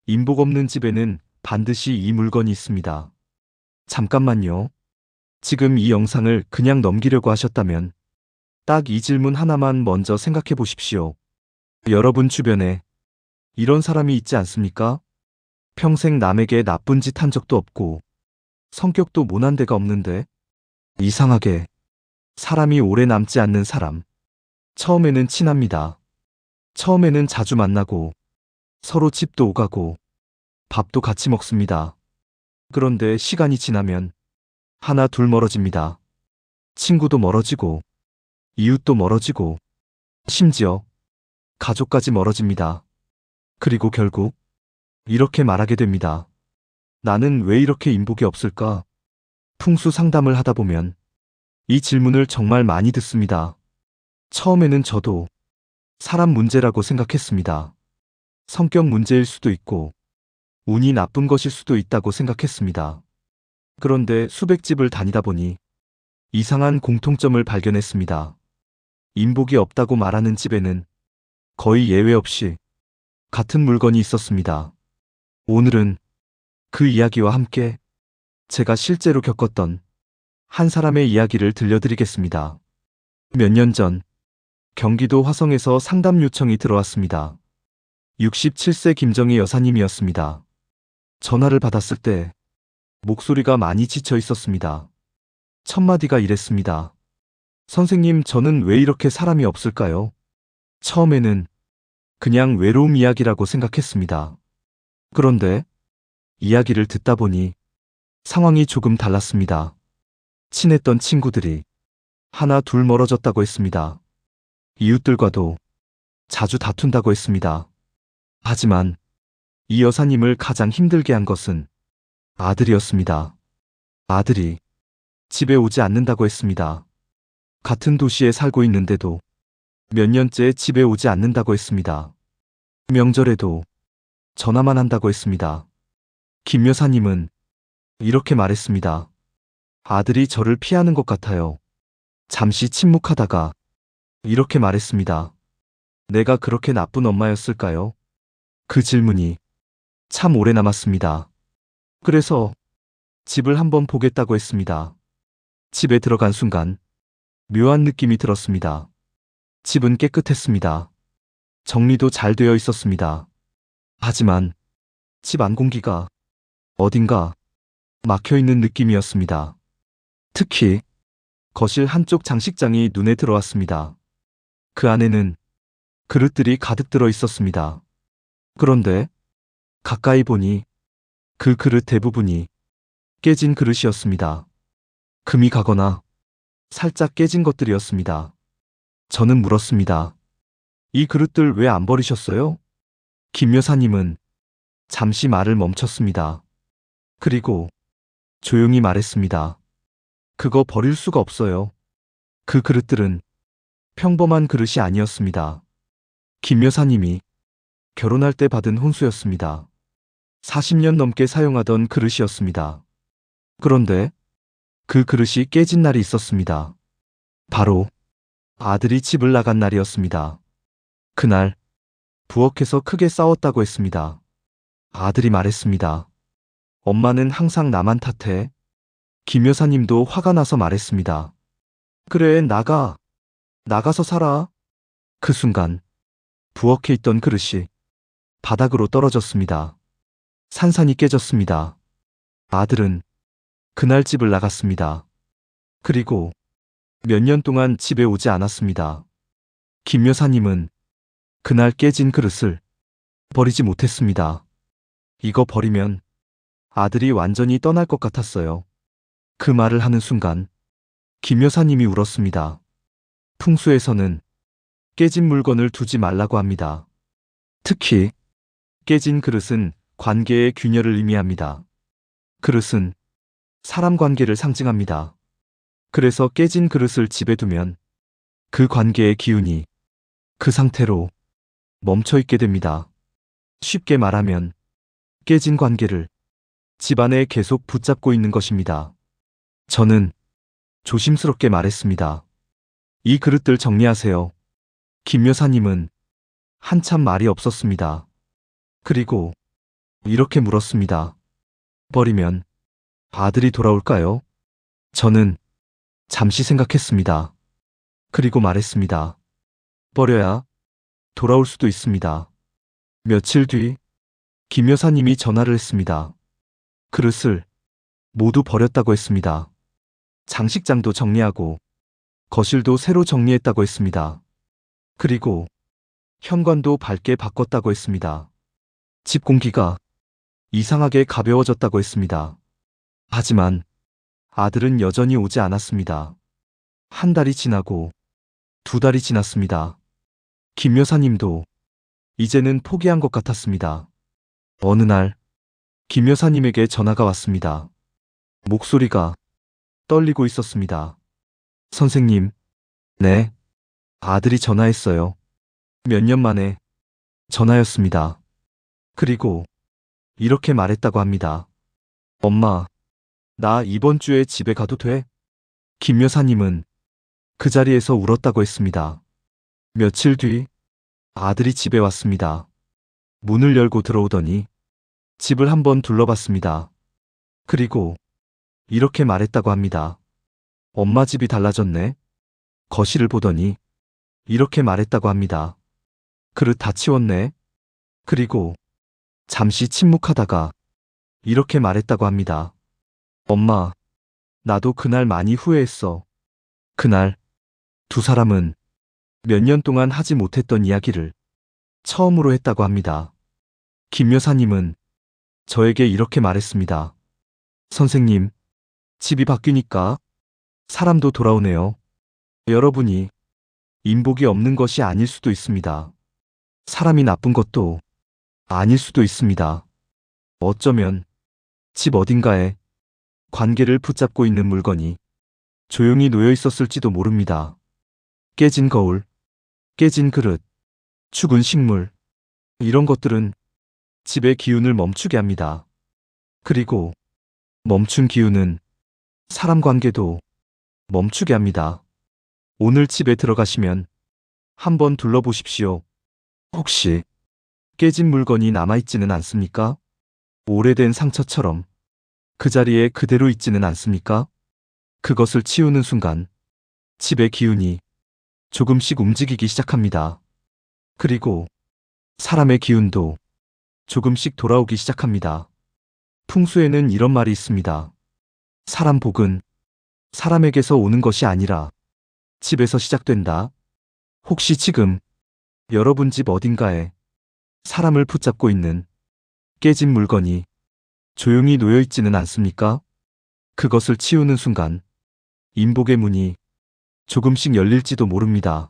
인복 없는 집에는 반드시 이 물건이 있습니다. 잠깐만요. 지금 이 영상을 그냥 넘기려고 하셨다면 딱 이 질문 하나만 먼저 생각해 보십시오. 여러분 주변에 이런 사람이 있지 않습니까? 평생 남에게 나쁜 짓 한 적도 없고 성격도 모난 데가 없는데 이상하게 사람이 오래 남지 않는 사람. 처음에는 친합니다. 처음에는 자주 만나고 서로 집도 오가고 밥도 같이 먹습니다. 그런데 시간이 지나면 하나 둘 멀어집니다. 친구도 멀어지고 이웃도 멀어지고 심지어 가족까지 멀어집니다. 그리고 결국 이렇게 말하게 됩니다. 나는 왜 이렇게 인복이 없을까? 풍수 상담을 하다 보면 이 질문을 정말 많이 듣습니다. 처음에는 저도 사람 문제라고 생각했습니다. 성격 문제일 수도 있고 운이 나쁜 것일 수도 있다고 생각했습니다. 그런데 수백 집을 다니다 보니 이상한 공통점을 발견했습니다. 인복이 없다고 말하는 집에는 거의 예외 없이 같은 물건이 있었습니다. 오늘은 그 이야기와 함께 제가 실제로 겪었던 한 사람의 이야기를 들려드리겠습니다. 몇 년 전 경기도 화성에서 상담 요청이 들어왔습니다. 67세 김정희 여사님이었습니다. 전화를 받았을 때 목소리가 많이 지쳐 있었습니다. 첫 마디가 이랬습니다. 선생님, 저는 왜 이렇게 사람이 없을까요? 처음에는 그냥 외로움 이야기라고 생각했습니다. 그런데 이야기를 듣다 보니 상황이 조금 달랐습니다. 친했던 친구들이 하나 둘 멀어졌다고 했습니다. 이웃들과도 자주 다툰다고 했습니다. 하지만 이 여사님을 가장 힘들게 한 것은 아들이었습니다. 아들이 집에 오지 않는다고 했습니다. 같은 도시에 살고 있는데도 몇 년째 집에 오지 않는다고 했습니다. 명절에도 전화만 한다고 했습니다. 김 여사님은 이렇게 말했습니다. 아들이 저를 피하는 것 같아요. 잠시 침묵하다가 이렇게 말했습니다. 내가 그렇게 나쁜 엄마였을까요? 그 질문이 참 오래 남았습니다. 그래서 집을 한번 보겠다고 했습니다. 집에 들어간 순간 묘한 느낌이 들었습니다. 집은 깨끗했습니다. 정리도 잘 되어 있었습니다. 하지만 집 안 공기가 어딘가 막혀 있는 느낌이었습니다. 특히 거실 한쪽 장식장이 눈에 들어왔습니다. 그 안에는 그릇들이 가득 들어 있었습니다. 그런데 가까이 보니 그 그릇 대부분이 깨진 그릇이었습니다. 금이 가거나 살짝 깨진 것들이었습니다. 저는 물었습니다. 이 그릇들 왜 안 버리셨어요? 김 여사님은 잠시 말을 멈췄습니다. 그리고 조용히 말했습니다. 그거 버릴 수가 없어요. 그 그릇들은 평범한 그릇이 아니었습니다. 김 여사님이 결혼할 때 받은 혼수였습니다. 40년 넘게 사용하던 그릇이었습니다. 그런데 그 그릇이 깨진 날이 있었습니다. 바로 아들이 집을 나간 날이었습니다. 그날 부엌에서 크게 싸웠다고 했습니다. 아들이 말했습니다. 엄마는 항상 나만 탓해. 김 여사님도 화가 나서 말했습니다. 그래, 나가서 살아. 그 순간 부엌에 있던 그릇이 바닥으로 떨어졌습니다. 산산이 깨졌습니다. 아들은 그날 집을 나갔습니다. 그리고 몇 년 동안 집에 오지 않았습니다. 김 여사님은 그날 깨진 그릇을 버리지 못했습니다. 이거 버리면 아들이 완전히 떠날 것 같았어요. 그 말을 하는 순간 김 여사님이 울었습니다. 풍수에서는 깨진 물건을 두지 말라고 합니다. 특히 깨진 그릇은 관계의 균열을 의미합니다. 그릇은 사람 관계를 상징합니다. 그래서 깨진 그릇을 집에 두면 그 관계의 기운이 그 상태로 멈춰 있게 됩니다. 쉽게 말하면 깨진 관계를 집안에 계속 붙잡고 있는 것입니다. 저는 조심스럽게 말했습니다. 이 그릇들 정리하세요. 김 여사님은 한참 말이 없었습니다. 그리고 이렇게 물었습니다. 버리면 아들이 돌아올까요? 저는 잠시 생각했습니다. 그리고 말했습니다. 버려야 돌아올 수도 있습니다. 며칠 뒤 김 여사님이 전화를 했습니다. 그릇을 모두 버렸다고 했습니다. 장식장도 정리하고 거실도 새로 정리했다고 했습니다. 그리고 현관도 밝게 바꿨다고 했습니다. 집 공기가 이상하게 가벼워졌다고 했습니다. 하지만 아들은 여전히 오지 않았습니다. 한 달이 지나고 두 달이 지났습니다. 김 여사님도 이제는 포기한 것 같았습니다. 어느 날 김 여사님에게 전화가 왔습니다. 목소리가 떨리고 있었습니다. 선생님, 네, 아들이 전화했어요. 몇 년 만에 전화였습니다. 그리고 이렇게 말했다고 합니다. 엄마, 나 이번 주에 집에 가도 돼? 김 여사님은 그 자리에서 울었다고 했습니다. 며칠 뒤 아들이 집에 왔습니다. 문을 열고 들어오더니 집을 한번 둘러봤습니다. 그리고 이렇게 말했다고 합니다. 엄마 집이 달라졌네. 거실을 보더니 이렇게 말했다고 합니다. 그릇 다 치웠네. 그리고 잠시 침묵하다가 이렇게 말했다고 합니다. 엄마, 나도 그날 많이 후회했어. 그날 두 사람은 몇 년 동안 하지 못했던 이야기를 처음으로 했다고 합니다. 김 여사님은 저에게 이렇게 말했습니다. 선생님, 집이 바뀌니까 사람도 돌아오네요. 여러분이 인복이 없는 것이 아닐 수도 있습니다. 사람이 나쁜 것도 아닐 수도 있습니다. 어쩌면 집 어딘가에 관계를 붙잡고 있는 물건이 조용히 놓여 있었을지도 모릅니다. 깨진 거울, 깨진 그릇, 죽은 식물, 이런 것들은 집의 기운을 멈추게 합니다. 그리고 멈춘 기운은 사람 관계도 멈추게 합니다. 오늘 집에 들어가시면 한번 둘러보십시오. 혹시 깨진 물건이 남아있지는 않습니까? 오래된 상처처럼 그 자리에 그대로 있지는 않습니까? 그것을 치우는 순간 집의 기운이 조금씩 움직이기 시작합니다. 그리고 사람의 기운도 조금씩 돌아오기 시작합니다. 풍수에는 이런 말이 있습니다. 사람 복은 사람에게서 오는 것이 아니라 집에서 시작된다. 혹시 지금 여러분 집 어딘가에 사람을 붙잡고 있는 깨진 물건이 조용히 놓여 있지는 않습니까? 그것을 치우는 순간 인복의 문이 조금씩 열릴지도 모릅니다.